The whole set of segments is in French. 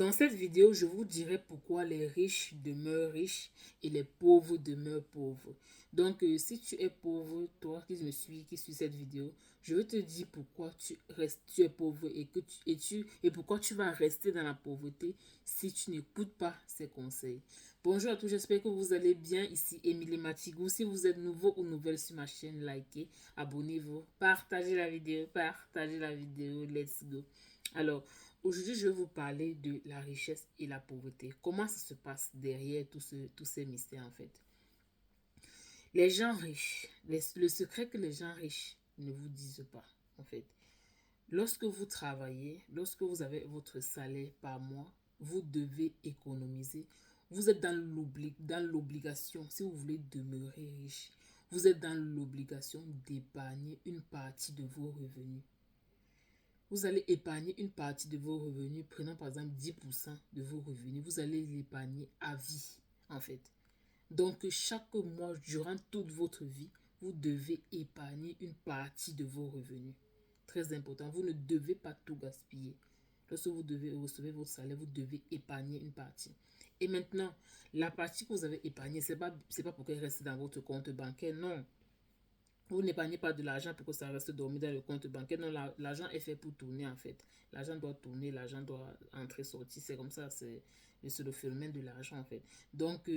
Dans cette vidéo, je vous dirai pourquoi les riches demeurent riches et les pauvres demeurent pauvres. Donc, si tu es pauvre, toi qui me suis, qui suis cette vidéo, je vais te dire pourquoi tu es pauvre et pourquoi tu vas rester dans la pauvreté si tu n'écoutes pas ces conseils. Bonjour à tous, j'espère que vous allez bien. Ici Émilie Matigou. Si vous êtes nouveau ou nouvelle sur ma chaîne, likez, abonnez-vous, partagez la vidéo, let's go. Alors, aujourd'hui, je vais vous parler de la richesse et la pauvreté. Comment ça se passe derrière tous ces mystères, en fait. Les gens riches, le secret que les gens riches ne vous disent pas, en fait. Lorsque vous travaillez, lorsque vous avez votre salaire par mois, vous devez économiser. Vous êtes dans l'obligation, si vous voulez demeurer riche, vous êtes dans l'obligation d'épargner une partie de vos revenus. Vous allez épargner une partie de vos revenus, prenant par exemple 10% de vos revenus. Vous allez l'épargner à vie, en fait. Donc, chaque mois, durant toute votre vie, vous devez épargner une partie de vos revenus. Très important, vous ne devez pas tout gaspiller. Lorsque vous devez recevoir votre salaire, vous devez épargner une partie. Et maintenant, la partie que vous avez épargnée, c'est pas pour qu'elle reste dans votre compte bancaire, non. Vous n'épargnez pas de l'argent pour que ça reste dormi dans le compte bancaire. Non, l'argent est fait pour tourner en fait. L'argent doit tourner, l'argent doit entrer, sortir. C'est comme ça, c'est le phénomène de l'argent en fait. Donc,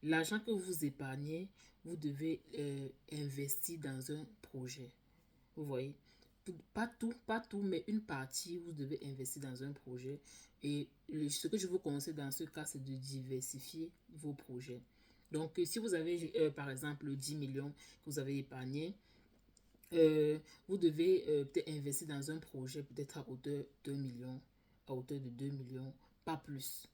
l'argent que vous épargnez, vous devez investir dans un projet. Vous voyez? Pas tout, mais une partie, vous devez investir dans un projet. Et ce que je vous conseille dans ce cas, c'est de diversifier vos projets. Donc, si vous avez, par exemple, 10 millions que vous avez épargné, vous devez peut-être investir dans un projet peut-être à hauteur de 1 million, à hauteur de 2 millions, pas plus.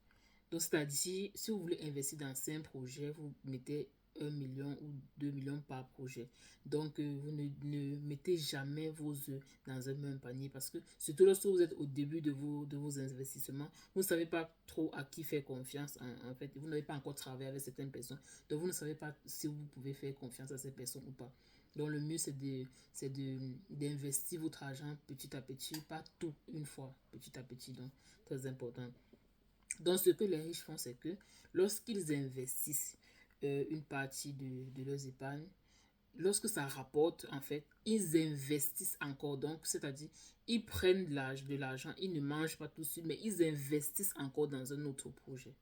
Donc, c'est-à-dire, si vous voulez investir dans 5 projets, vous mettez 1 million ou 2 millions par projet. Donc, vous ne mettez jamais vos œufs dans un même panier parce que, surtout lorsque vous êtes au début de vos investissements, vous ne savez pas trop à qui faire confiance. En fait, vous n'avez pas encore travaillé avec certaines personnes. Donc, vous ne savez pas si vous pouvez faire confiance à ces personnes ou pas. Donc, le mieux, d'investir votre argent petit à petit, pas tout une fois, petit à petit. Donc, très important. Donc, ce que les riches font, c'est que lorsqu'ils investissent une partie de leurs épargnes, lorsque ça rapporte, en fait, ils investissent encore. Donc, c'est-à-dire, ils prennent de l'argent, ils ne mangent pas tout de suite, mais ils investissent encore dans un autre projet.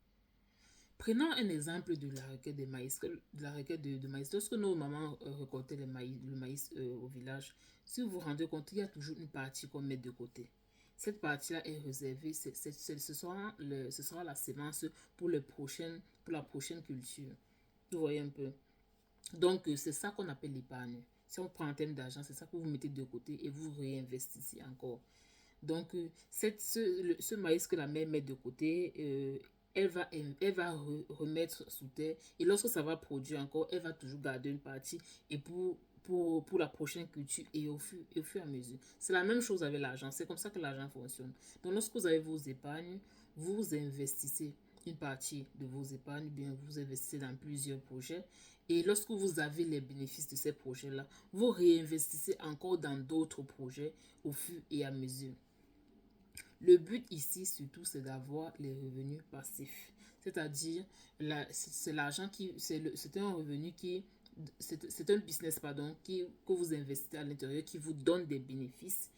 Prenons un exemple de la requête de maïs. De la requête de maïs. Lorsque nos mamans récoltaient le maïs au village, si vous vous rendez compte, il y a toujours une partie qu'on met de côté. Cette partie-là est réservée, ce sera la sémence pour la prochaine culture. Vous voyez un peu. Donc, c'est ça qu'on appelle l'épargne. Si on prend en termes d'argent, c'est ça que vous mettez de côté et vous réinvestissez encore. Donc, ce maïs que la mère met de côté, elle va remettre sous terre. Et lorsque ça va produire encore, elle va toujours garder une partie. Et pour la prochaine culture et au fur et à mesure. C'est la même chose avec l'argent. C'est comme ça que l'argent fonctionne. Donc, lorsque vous avez vos épargnes, vous investissez une partie de vos épargnes, bien vous investissez dans plusieurs projets. Et lorsque vous avez les bénéfices de ces projets-là, vous réinvestissez encore dans d'autres projets au fur et à mesure. Le but ici, surtout, c'est d'avoir les revenus passifs. C'est-à-dire, c'est l'argent c'est un revenu c'est un business, pardon, que vous investissez à l'intérieur, qui vous donne des bénéfices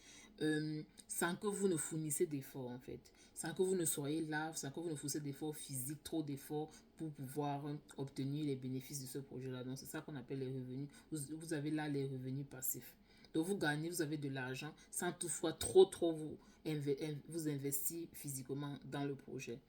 sans que vous ne fournissez d'efforts, en fait. Sans que vous ne soyez là, sans que vous ne fournissez d'efforts physiques, trop d'efforts pour pouvoir obtenir les bénéfices de ce projet-là. Donc, c'est ça qu'on appelle les revenus. Vous avez là les revenus passifs. Donc, vous gagnez, vous avez de l'argent sans toutefois trop vous investir physiquement dans le projet.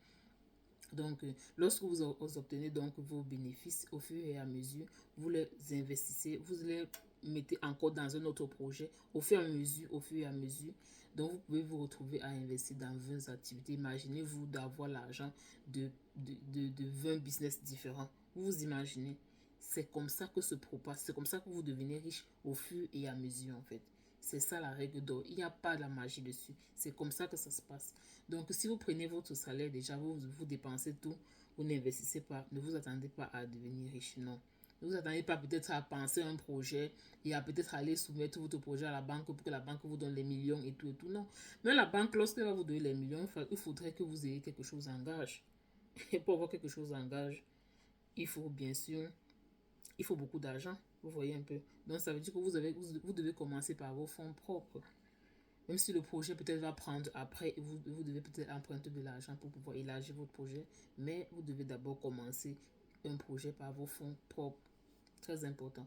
Donc, lorsque vous obtenez donc vos bénéfices au fur et à mesure, vous les investissez, vous les mettez encore dans un autre projet au fur et à mesure, au fur et à mesure. Donc, vous pouvez vous retrouver à investir dans 20 activités. Imaginez-vous d'avoir l'argent de 20 business différents. Vous vous imaginez? C'est comme ça que se propage, c'est comme ça que vous devenez riche au fur et à mesure en fait. C'est ça la règle d'or. Il n'y a pas de la magie dessus. C'est comme ça que ça se passe. Donc, si vous prenez votre salaire, déjà, vous dépensez tout. Vous n'investissez pas. Ne vous attendez pas à devenir riche. Non. Ne vous attendez pas peut-être à penser à un projet et à peut-être aller soumettre votre projet à la banque pour que la banque vous donne les millions et tout, non. Mais la banque, lorsqu'elle va vous donner les millions, il faudrait que vous ayez quelque chose en gage. Et pour avoir quelque chose en gage, il faut bien sûr, il faut beaucoup d'argent. Vous voyez un peu. Donc ça veut dire que vous devez commencer par vos fonds propres. Même si le projet peut-être va prendre après, vous devez peut-être emprunter de l'argent pour pouvoir élargir votre projet. Mais vous devez d'abord commencer un projet par vos fonds propres. Très important.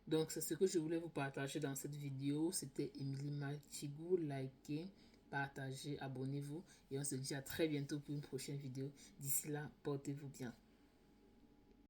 Donc, c'est ce que je voulais vous partager dans cette vidéo. C'était Emily Machigou. Likez, partagez, abonnez-vous. Et on se dit à très bientôt pour une prochaine vidéo. D'ici là, portez-vous bien.